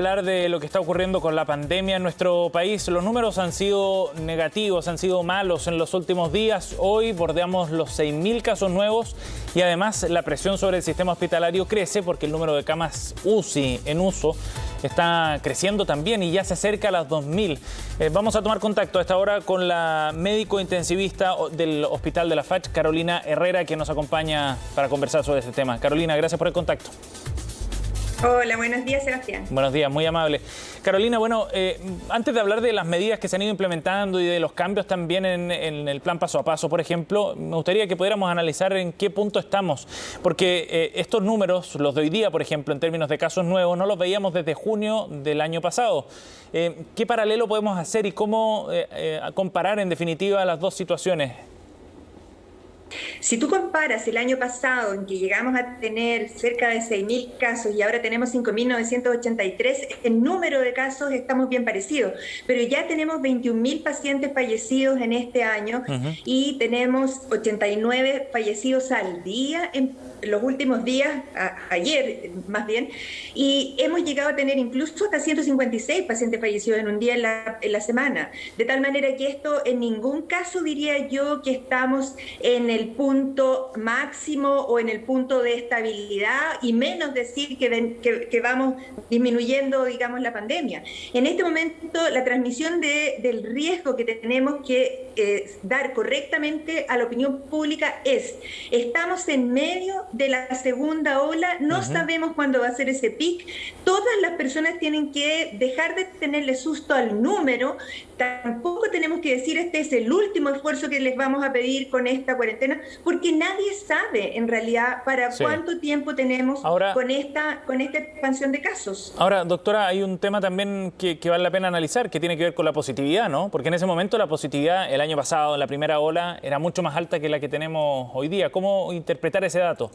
Hablar de lo que está ocurriendo con la pandemia en nuestro país. Los números han sido negativos, han sido malos en los últimos días. Hoy bordeamos los 6.000 casos nuevos y además la presión sobre el sistema hospitalario crece porque el número de camas UCI en uso está creciendo también y ya se acerca a las 2.000. Vamos a tomar contacto a esta hora con la médico intensivista del Hospital de la FACH, Carolina Herrera, que nos acompaña para conversar sobre este tema. Carolina, gracias por el contacto. Hola, buenos días, Sebastián. Buenos días, muy amable. Carolina, bueno, antes de hablar de las medidas que se han ido implementando y de los cambios también en el plan paso a paso, por ejemplo, me gustaría que pudiéramos analizar en qué punto estamos, porque estos números, los de hoy día, por ejemplo, en términos de casos nuevos, no los veíamos desde junio del año pasado. ¿Qué paralelo podemos hacer y cómo comparar en definitiva las dos situaciones? Si tú comparas el año pasado, en que llegamos a tener cerca de 6.000 casos y ahora tenemos 5.983, en número de casos estamos bien parecidos, pero ya tenemos 21.000 pacientes fallecidos en este año y tenemos 89 fallecidos al día en los últimos días, ayer más bien, y hemos llegado a tener incluso hasta 156 pacientes fallecidos en un día en la semana, de tal manera que esto en ningún caso diría yo que estamos en el punto máximo o en el punto de estabilidad, y menos decir que vamos disminuyendo, digamos, la pandemia. En este momento la transmisión del riesgo que tenemos que dar correctamente a la opinión pública estamos en medio de la segunda ola, no sabemos cuándo va a ser ese pic. Todas las personas tienen que dejar de tenerle susto al número, tampoco tenemos que decir este es el último esfuerzo que les vamos a pedir con esta cuarentena, porque nadie sabe en realidad para cuánto tiempo tenemos con esta expansión de casos. Ahora, doctora, hay un tema también que vale la pena analizar, que tiene que ver con la positividad, ¿no? Porque en ese momento la positividad el año pasado, en la primera ola, era mucho más alta que la que tenemos hoy día. ¿Cómo interpretar ese dato?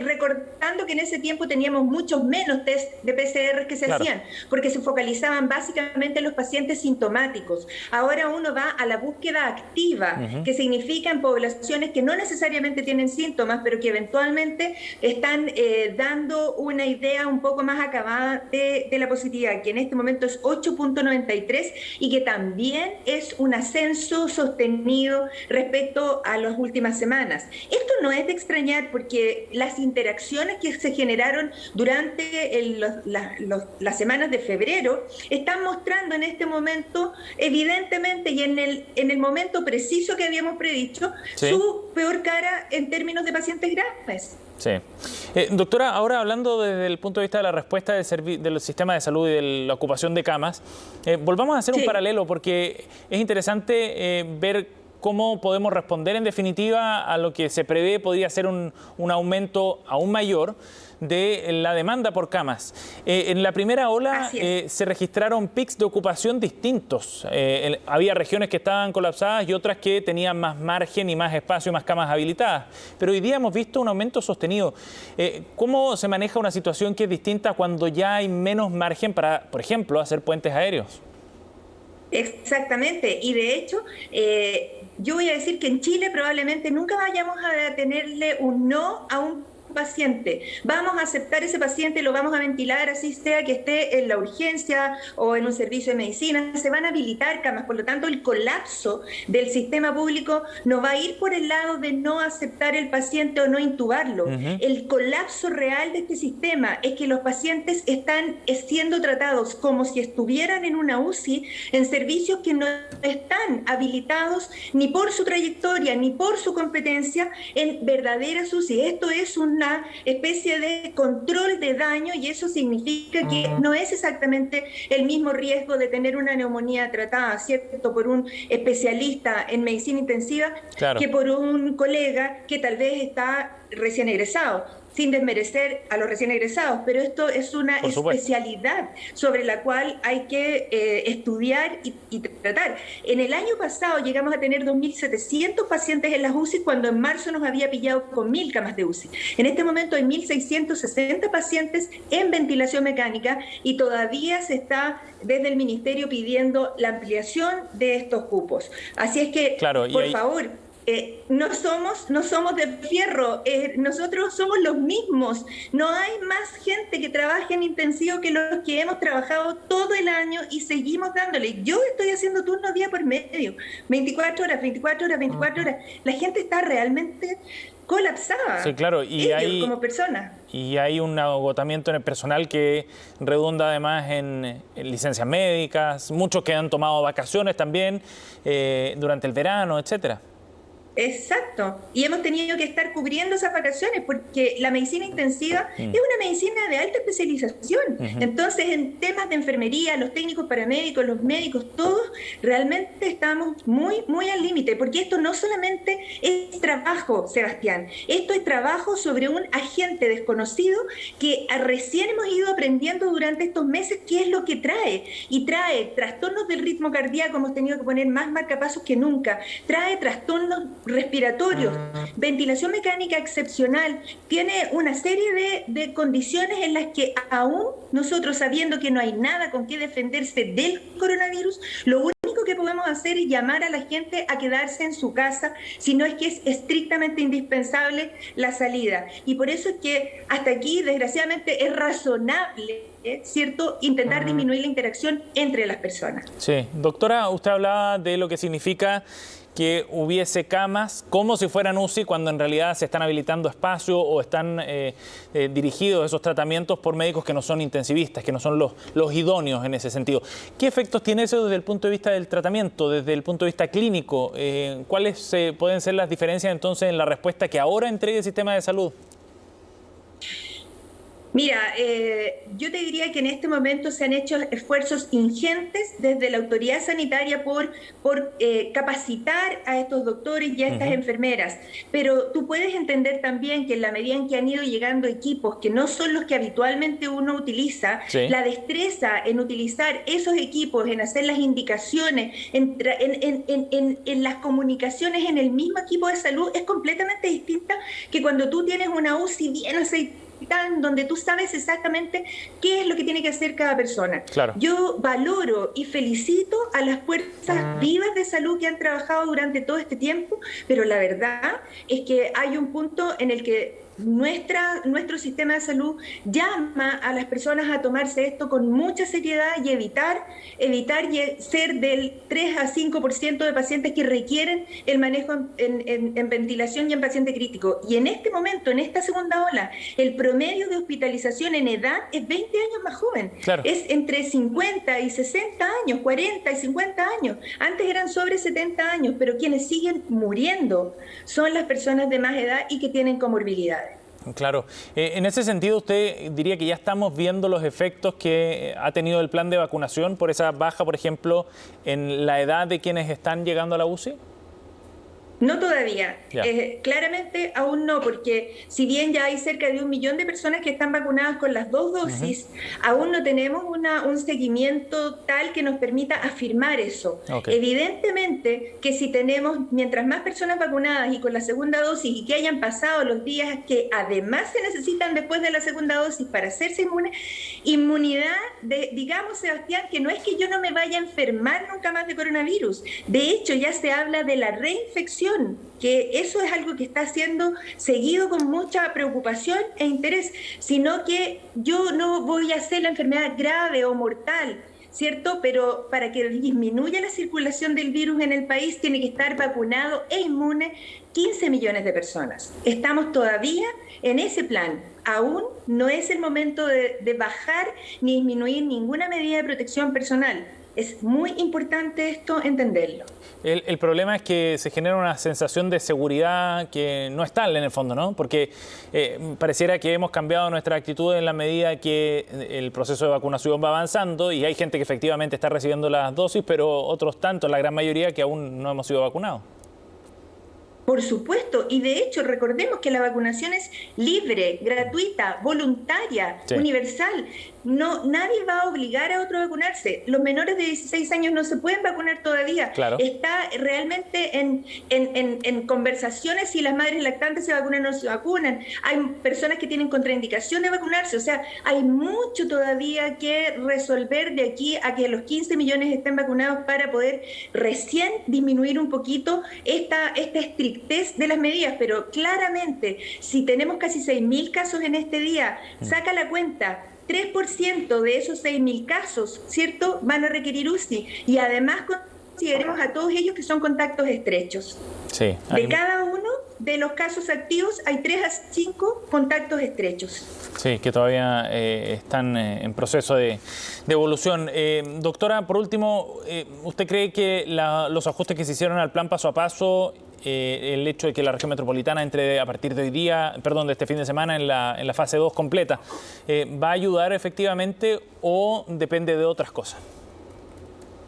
Recordando que en ese tiempo teníamos muchos menos test de PCR que se hacían, porque se focalizaban básicamente en los pacientes sintomáticos. Ahora uno va a la búsqueda activa, que significa en poblaciones que no necesariamente tienen síntomas, pero que eventualmente están dando una idea un poco más acabada de la positividad, que en este momento es 8.93 y que también es un ascenso sostenido respecto a las últimas semanas. Esto no es de extrañar porque las interacciones que se generaron durante las semanas de febrero están mostrando en este momento, evidentemente, y en el momento preciso que habíamos predicho, su peor cara en términos de pacientes graves. Sí. Doctora, ahora hablando desde el punto de vista de la respuesta del sistema de salud y de la ocupación de camas, volvamos a hacer un paralelo, porque es interesante ver cómo podemos responder en definitiva a lo que se prevé podría ser un aumento aún mayor de la demanda por camas. En la primera ola se registraron pics de ocupación distintos. Había regiones que estaban colapsadas y otras que tenían más margen y más espacio y más camas habilitadas. Pero hoy día hemos visto un aumento sostenido. ¿Cómo se maneja una situación que es distinta cuando ya hay menos margen para, por ejemplo, hacer puentes aéreos? Exactamente, y de hecho yo voy a decir que en Chile probablemente nunca vayamos a tenerle un no a un paciente. Vamos a aceptar ese paciente, lo vamos a ventilar, así sea que esté en la urgencia o en un servicio de medicina, se van a habilitar camas, por lo tanto el colapso del sistema público no va a ir por el lado de no aceptar el paciente o no intubarlo. El colapso real de este sistema es que los pacientes están siendo tratados como si estuvieran en una UCI, en servicios que no están habilitados ni por su trayectoria ni por su competencia en verdaderas UCI. Esto es una especie de control de daño y eso significa que no es exactamente el mismo riesgo de tener una neumonía tratada, ¿cierto?, por un especialista en medicina intensiva que por un colega que tal vez está recién egresado. Sin desmerecer a los recién egresados, pero esto es una especialidad sobre la cual hay que estudiar y tratar. En el año pasado llegamos a tener 2.700 pacientes en las UCI cuando en marzo nos había pillado con 1.000 camas de UCI. En este momento hay 1.660 pacientes en ventilación mecánica y todavía se está desde el Ministerio pidiendo la ampliación de estos cupos. Así es que, por favor, no somos de fierro, nosotros somos los mismos. No hay más gente que trabaje en intensivo que los que hemos trabajado todo el año y seguimos dándole. Yo estoy haciendo turnos día por medio, 24 horas, 24 horas, 24 horas. La gente está realmente colapsada. Sí, claro, y ellos como personas. Y hay un agotamiento en el personal que redunda además en licencias médicas, muchos que han tomado vacaciones también durante el verano, etcétera. Exacto, y hemos tenido que estar cubriendo esas vacaciones porque la medicina intensiva es una medicina de alta especialización. Entonces, en temas de enfermería, los técnicos paramédicos, los médicos, todos realmente estamos muy al límite, porque esto no solamente es trabajo, Sebastián, esto es trabajo sobre un agente desconocido que recién hemos ido aprendiendo durante estos meses qué es lo que trae, y trae trastornos del ritmo cardíaco, hemos tenido que poner más marcapasos que nunca, trae trastornos respiratorios, ventilación mecánica excepcional, tiene una serie de condiciones en las que aún nosotros, sabiendo que no hay nada con qué defenderse del coronavirus, lo único que podemos hacer es llamar a la gente a quedarse en su casa, si no es que es estrictamente indispensable la salida. Y por eso es que hasta aquí, desgraciadamente, es razonable, ¿cierto?, intentar disminuir la interacción entre las personas. Sí, doctora, usted hablaba de lo que significa que hubiese camas como si fueran UCI cuando en realidad se están habilitando espacios o están dirigidos esos tratamientos por médicos que no son intensivistas, que no son los idóneos en ese sentido. ¿Qué efectos tiene eso desde el punto de vista del tratamiento, desde el punto de vista clínico? ¿Cuáles pueden ser las diferencias entonces en la respuesta que ahora entregue el sistema de salud? Mira, yo te diría que en este momento se han hecho esfuerzos ingentes desde la autoridad sanitaria por capacitar a estos doctores y a estas enfermeras, pero tú puedes entender también que en la medida en que han ido llegando equipos que no son los que habitualmente uno utiliza, sí, la destreza en utilizar esos equipos, en hacer las indicaciones, en las comunicaciones en el mismo equipo de salud es completamente distinta que cuando tú tienes una UCI bien aceitada, donde tú sabes exactamente qué es lo que tiene que hacer cada persona. Claro. Yo valoro y felicito a las fuerzas vivas de salud que han trabajado durante todo este tiempo, pero la verdad es que hay un punto en el que nuestro sistema de salud llama a las personas a tomarse esto con mucha seriedad y evitar ser del 3 a 5% de pacientes que requieren el manejo en ventilación y en paciente crítico. Y en este momento, en esta segunda ola, el promedio de hospitalización en edad es 20 años más joven. Claro. Es entre 50 y 60 años, 40 y 50 años. Antes eran sobre 70 años, pero quienes siguen muriendo son las personas de más edad y que tienen comorbilidades. Claro. En ese sentido, ¿usted diría que ya estamos viendo los efectos que ha tenido el plan de vacunación por esa baja, por ejemplo, en la edad de quienes están llegando a la UCI? No todavía, claramente aún no, porque si bien ya hay cerca de 1 millón de personas que están vacunadas con las 2 dosis, aún no tenemos un seguimiento tal que nos permita afirmar eso. Evidentemente que si tenemos, mientras más personas vacunadas y con la segunda dosis y que hayan pasado los días que además se necesitan después de la segunda dosis para hacerse inmunidad, digamos, Sebastián, que no es que yo no me vaya a enfermar nunca más de coronavirus. De hecho, ya se habla de la reinfección, que eso es algo que está siendo seguido con mucha preocupación e interés, sino que yo no voy a hacer la enfermedad grave o mortal, ¿cierto? Pero para que disminuya la circulación del virus en el país tiene que estar vacunado e inmune 15 millones de personas. Estamos todavía en ese plan. Aún no es el momento de bajar ni disminuir ninguna medida de protección personal. Es muy importante esto entenderlo. El problema es que se genera una sensación de seguridad que no es tal en el fondo, ¿no? Porque pareciera que hemos cambiado nuestra actitud en la medida que el proceso de vacunación va avanzando y hay gente que efectivamente está recibiendo las dosis, pero otros tantos, la gran mayoría, que aún no hemos sido vacunados. Por supuesto, y de hecho recordemos que la vacunación es libre, gratuita, voluntaria, universal. No, nadie va a obligar a otro a vacunarse. Los menores de 16 años no se pueden vacunar todavía. Claro. Está realmente en conversaciones si las madres lactantes se vacunan o no se vacunan. Hay personas que tienen contraindicación de vacunarse. O sea, hay mucho todavía que resolver de aquí a que los 15 millones estén vacunados para poder recién disminuir un poquito esta estricción estrictez de las medidas, pero claramente, si tenemos casi 6.000 casos en este día, saca la cuenta, 3% de esos 6.000 casos, ¿cierto?, van a requerir UCI. Y además consideremos a todos ellos que son contactos estrechos. Sí, de cada uno de los casos activos hay 3 a 5 contactos estrechos. Sí, que todavía están en proceso de evolución. Doctora, por último, ¿usted cree que los ajustes que se hicieron al plan paso a paso, el hecho de que la región metropolitana entre a partir de hoy día, perdón, de este fin de semana en la fase 2 completa, va a ayudar efectivamente o depende de otras cosas?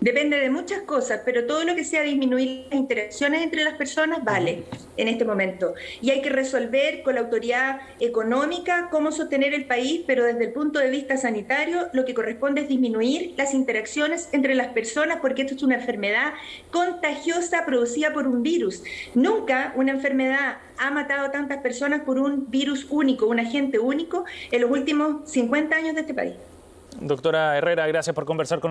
Depende de muchas cosas, pero todo lo que sea disminuir las interacciones entre las personas vale en este momento. Y hay que resolver con la autoridad económica cómo sostener el país, pero desde el punto de vista sanitario lo que corresponde es disminuir las interacciones entre las personas, porque esto es una enfermedad contagiosa producida por un virus. Nunca una enfermedad ha matado a tantas personas por un virus único, un agente único, en los últimos 50 años de este país. Doctora Herrera, gracias por conversar con nosotros.